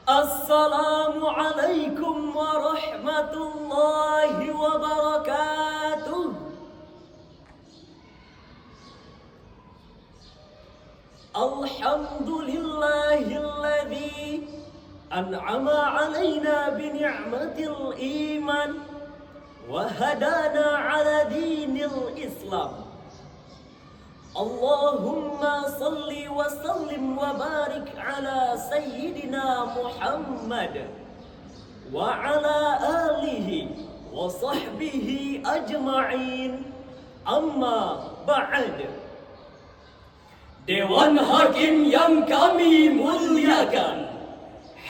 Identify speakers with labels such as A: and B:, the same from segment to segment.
A: Assalamualaikum warahmatullahi wabarakatuh. Alhamdulillahilladzi an'ama alaina bini'matil iman wa hadana ala dinil Islam. Allahumma salli wa sallim wa barik ala sayyidina Muhammad wa ala alihi wa sahbihi ajma'in. Amma ba'd. Dewan Hakim yang kami muliakan,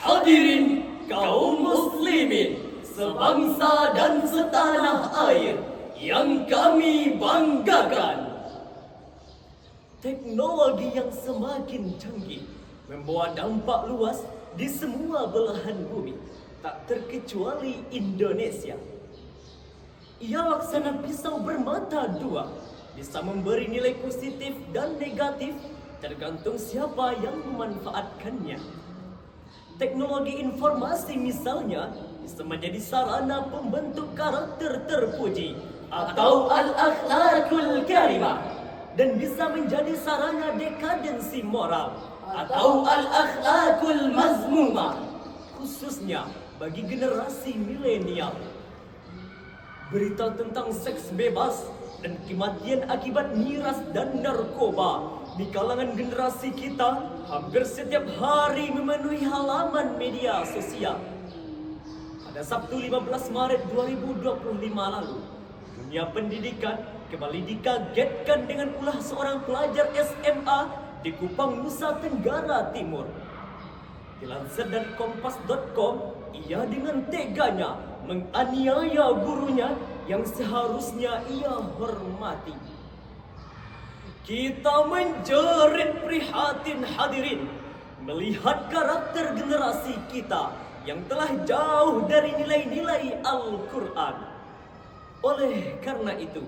A: hadirin kaum muslimin sebangsa dan setanah air yang kami banggakan. Teknologi yang semakin canggih membawa dampak luas di semua belahan bumi, tak terkecuali Indonesia. Ia laksana pisau bermata dua, bisa memberi nilai positif dan negatif tergantung siapa yang memanfaatkannya. Teknologi informasi misalnya bisa menjadi sarana pembentuk karakter terpuji atau al-akhlakul karimah, dan bisa menjadi sarana dekadensi moral atau al-akhlakul mazmumah, khususnya bagi generasi milenial. Berita tentang seks bebas dan kematian akibat miras dan narkoba di kalangan generasi kita hampir setiap hari memenuhi halaman media sosial. Pada Sabtu 15 Maret 2025 lalu, dunia pendidikan kembali dikagetkan dengan ulah seorang pelajar SMA di Kupang, Nusa Tenggara Timur. Dilansir dari kompas.com, ia dengan teganya menganiaya gurunya yang seharusnya ia hormati. Kita menjerit prihatin hadirin melihat karakter generasi kita yang telah jauh dari nilai-nilai Al-Quran. Oleh karena itu,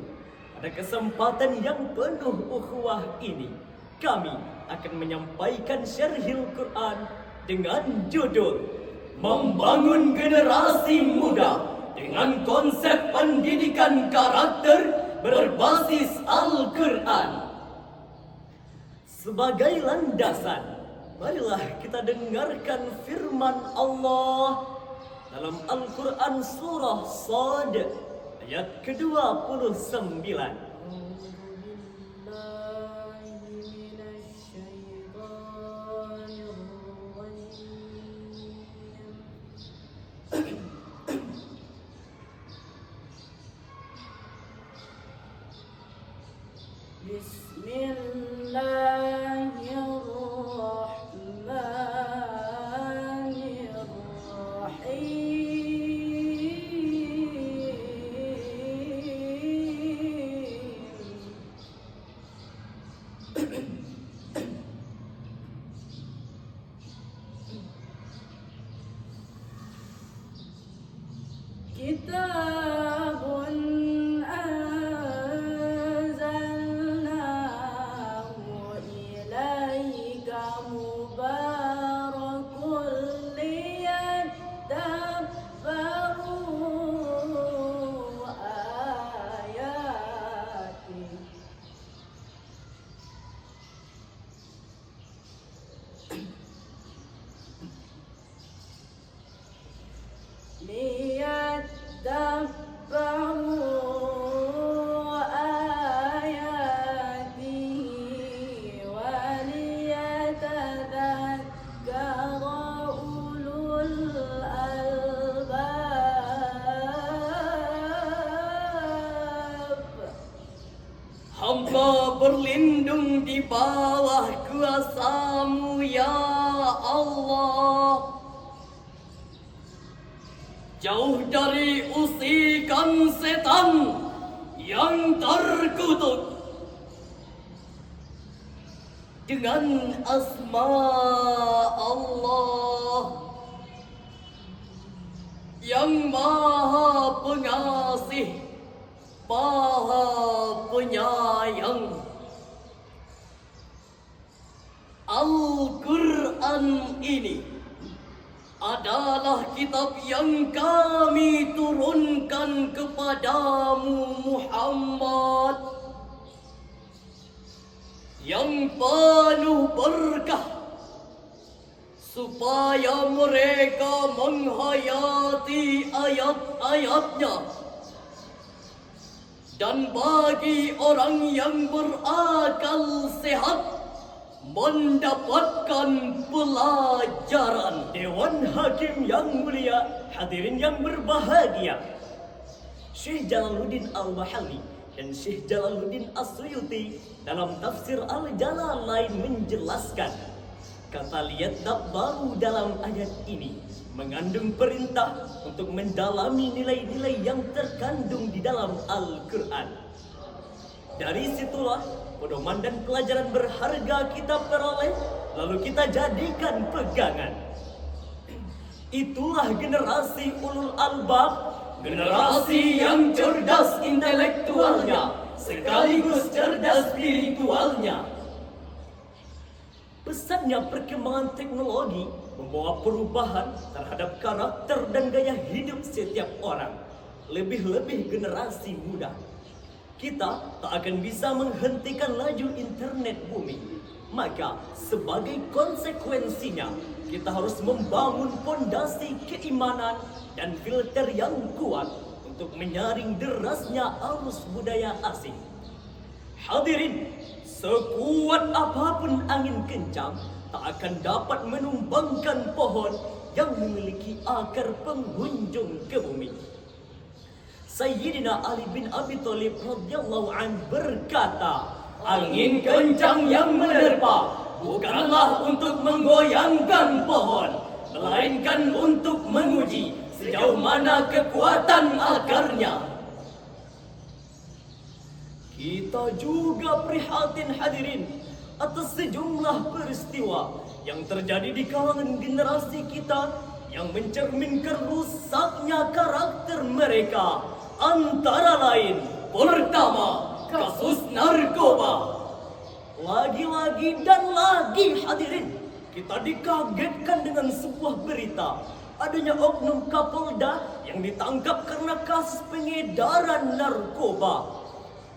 A: pada kesempatan yang penuh ukhuwah ini, kami akan menyampaikan syarhil Quran dengan judul Membangun Generasi Muda dengan konsep pendidikan karakter berbasis Al-Quran. Sebagai landasan, marilah kita dengarkan firman Allah dalam Al-Quran surah Shad ayat ke-29.
B: Kitabun anzalnahu ilaika mubarakun liyadabbaru ayati. Liyadabbaru ayatihi wa liyatadhakkara ulul albab.
A: Hamba berlindung di bawah kuasa-Mu ya Allah, jauh dari usikan setan yang terkutuk. Dengan asma Allah yang Maha Pengasih, Maha Penyayang. Al-Quran ini adalah kitab yang kami turunkan kepadamu Muhammad, yang penuh berkah, supaya mereka menghayati ayat-ayatnya, dan bagi orang yang berakal sehat mendapatkan pelajaran.
C: Dewan Hakim yang mulia, hadirin yang berbahagia, Syekh Jalaluddin Al-Mahalli dan Syekh Jalaluddin As-Suyuti dalam tafsir Al-Jalalain menjelaskan, kata lihat baru dalam ayat ini mengandung perintah untuk mendalami nilai-nilai yang terkandung di dalam Al-Quran. Dari situlah pedoman dan pelajaran berharga kita peroleh, lalu kita jadikan pegangan. Itulah generasi ulul albab,
A: Generasi yang cerdas intelektualnya sekaligus cerdas spiritualnya.
C: Pesannya perkembangan teknologi membawa perubahan terhadap karakter dan gaya hidup setiap orang, lebih-lebih generasi muda. Kita tak akan bisa menghentikan laju internet bumi. Maka sebagai konsekuensinya, kita harus membangun fondasi keimanan dan filter yang kuat untuk menyaring derasnya arus budaya asing. Hadirin, sekuat apapun angin kencang tak akan dapat menumbangkan pohon yang memiliki akar penghunjung ke bumi. Sayyidina Ali bin Abi Thalib radhiyallahu anhu berkata,
A: Angin kencang yang menerpa bukanlah untuk menggoyangkan pohon, melainkan untuk menguji sejauh mana kekuatan akarnya.
C: Kita juga prihatin hadirin atas sejumlah peristiwa yang terjadi di kalangan generasi kita yang mencerminkan rusaknya karakter mereka. Antara lain,
A: Pertama, kasus narkoba.
C: lagi-lagi dan lagi hadirin, kita dikagetkan dengan sebuah berita adanya oknum Kapolda yang ditangkap karena kasus pengedaran narkoba.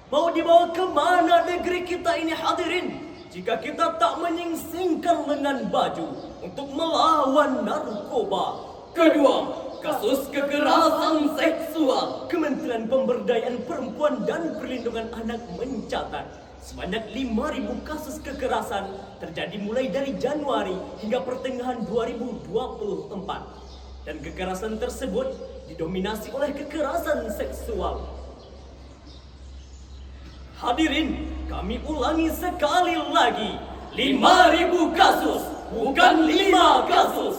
C: Mau dibawa kemana negeri kita ini hadirin, jika kita tak menyingsingkan lengan baju untuk melawan narkoba?
A: Kedua, kasus kekerasan seksual.
C: Kementerian Pemberdayaan Perempuan dan Perlindungan Anak mencatat sebanyak 5.000 kasus kekerasan terjadi mulai dari Januari hingga pertengahan 2024. Dan kekerasan tersebut didominasi oleh kekerasan seksual. Hadirin, kami ulangi sekali lagi,
A: 5.000 kasus, bukan 5 kasus.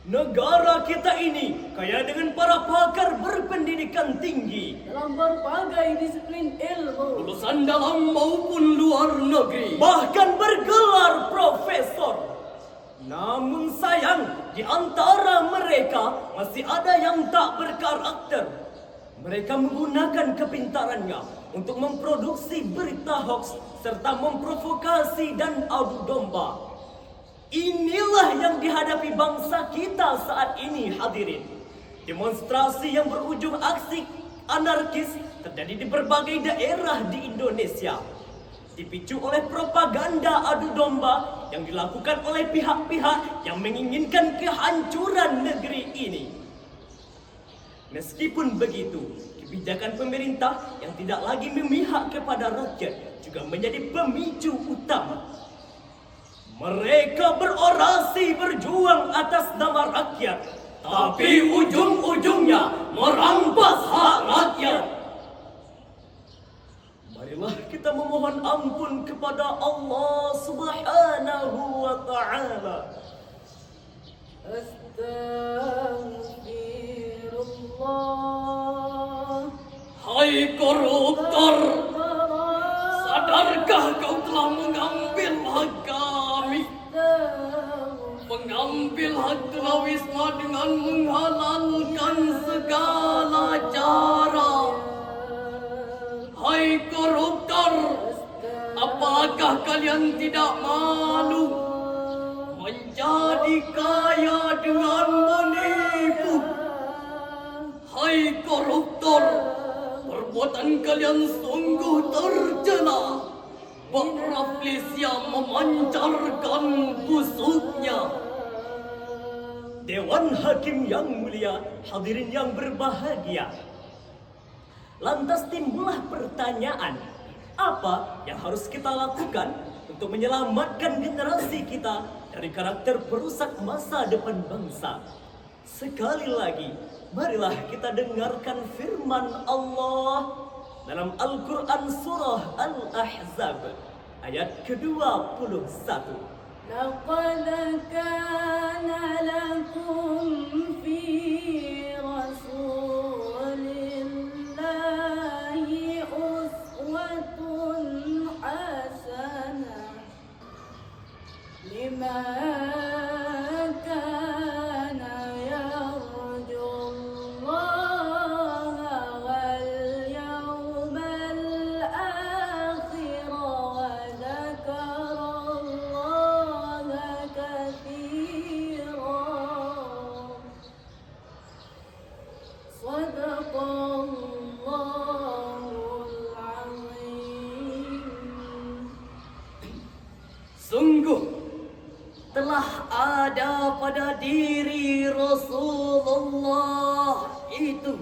C: Negara kita ini kaya dengan para pakar berpendidikan tinggi,
B: dalam berbagai disiplin ilmu,
A: Lulusan dalam maupun luar negeri.
C: bahkan bergelar profesor. Namun sayang, di antara mereka masih ada yang tak berkarakter. Mereka menggunakan kepintarannya untuk memproduksi berita hoaks serta memprovokasi dan adu domba. Inilah yang dihadapi bangsa kita saat ini hadirin. Demonstrasi yang berujung aksi anarkis terjadi di berbagai daerah di Indonesia, dipicu oleh propaganda adu domba yang dilakukan oleh pihak-pihak yang menginginkan kehancuran negeri ini. Meskipun begitu, kebijakan pemerintah yang tidak lagi memihak kepada rakyat juga menjadi pemicu utama. Mereka berorasi berjuang atas nama rakyat,
A: Tapi ujung-ujungnya merampas hak rakyat.
C: marilah kita memohon ampun kepada Allah Subhanahu wa Ta'ala.
B: Astaghfirullah.
A: Hai koruptor, sadarkah kau telah mengambil hak kami? Mengambil hak tunawisma dengan menghalalkan segala cara. Hai koruptor, apakah kalian tidak malu menjadi kaya dengan menipu. Hai koruptor, perbuatan kalian sungguh tercela. Pak Rafflesia memancarkan busuknya.
C: Dewan Hakim yang mulia, hadirin yang berbahagia. Lantas timbullah pertanyaan, apa yang harus kita lakukan untuk menyelamatkan generasi kita dari karakter perusak masa depan bangsa? Sekali lagi, marilah kita dengarkan firman Allah dalam Al-Quran Surah Al-Ahzab ayat ke-21.
B: لقد كان لكم في رسول الله أسوة حسنة لمن كان يرجو الله واليوم الآخر وذكر الله كثيرا صدق الله العظيم.
A: Sungguh telah ada pada diri Rasulullah itu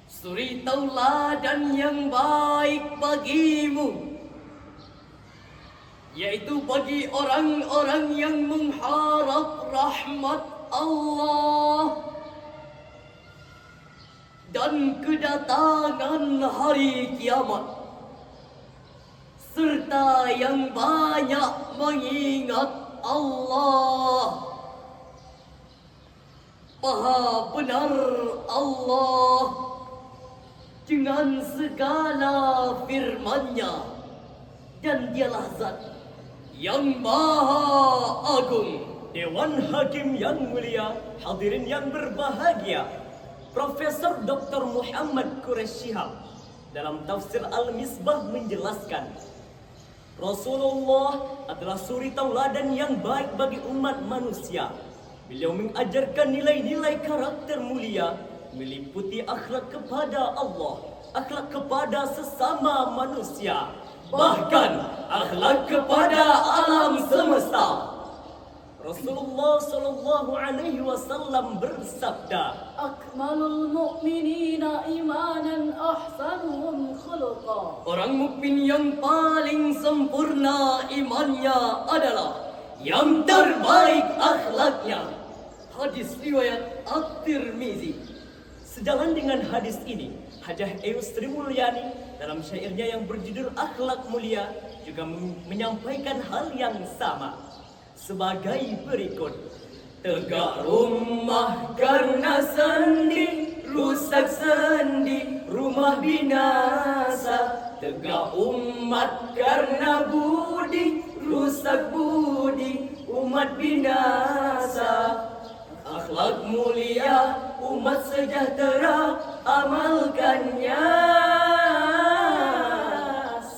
A: suri tauladan yang baik bagimu, yaitu bagi orang-orang yang mengharap rahmat Allah dan kedatangan hari kiamat, serta yang banyak mengingat Allah. Maha benar Allah dengan segala firman-Nya, dan Dialah Zat yang Maha Agung.
C: Dewan Hakim yang mulia, hadirin yang berbahagia. Profesor Dr. Muhammad Quraisy Shihab dalam tafsir Al-Misbah menjelaskan, Rasulullah adalah suri tauladan yang baik bagi umat manusia. Beliau mengajarkan nilai-nilai karakter mulia, meliputi akhlak kepada Allah, akhlak kepada sesama manusia, bahkan akhlak kepada alam semesta. Rasulullah sallallahu alaihi wasallam bersabda,
B: Akmalul mu'minina imanan ahsanuhum khuluqa.
A: Orang mukmin yang paling sempurna imannya adalah yang terbaik akhlaknya. Hadis riwayat At-Tirmizi.
C: Sejalan dengan hadis ini, Hajah Eus Sri Mulyani dalam syairnya yang berjudul Akhlak Mulia juga menyampaikan hal yang sama sebagai berikut. Tegak rumah karena sendi, rusak sendi, rumah binasa. Tegak umat karena budi, rusak budi, umat binasa. Akhlak mulia, umat sejahtera, amalkannya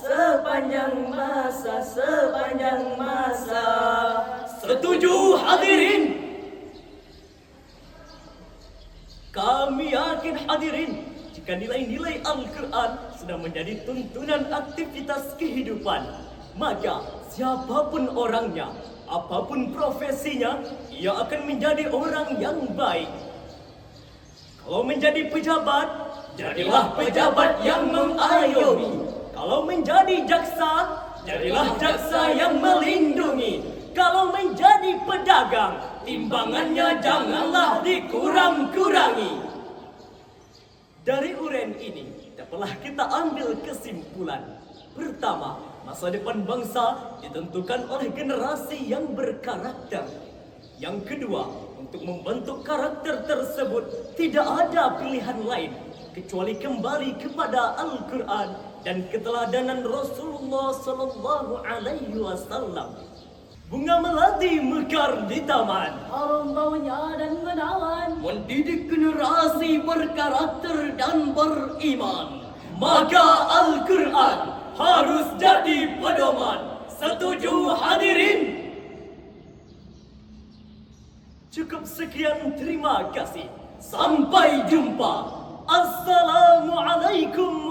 C: sepanjang masa, sepanjang masa. Setuju hadirin? Kami yakin hadirin, jika nilai-nilai Al-Quran sudah menjadi tuntunan aktivitas kehidupan, maka siapapun orangnya, apapun profesinya, ia akan menjadi orang yang baik. Kalau menjadi pejabat, jadilah pejabat yang mengayomi. Kalau menjadi jaksa, jadilah jaksa yang melindungi. Kalau menjadi pedagang, timbangannya janganlah dikurang-kurangi. Dari uraian ini, dapatlah kita ambil kesimpulan. Pertama, masa depan bangsa ditentukan oleh generasi yang berkarakter. Yang kedua, untuk membentuk karakter tersebut tidak ada pilihan lain kecuali kembali kepada Al-Quran dan keteladanan Rasulullah sallallahu alaihi wasallam. Bunga melati mekar di taman,
B: Harum baunya dan menawan,
A: mendidik generasi berkarakter dan beriman. Maka Al-Quran harus jadi pedoman. Setuju hadirin?
C: Cukup sekian, terima kasih. Sampai jumpa. Assalamualaikum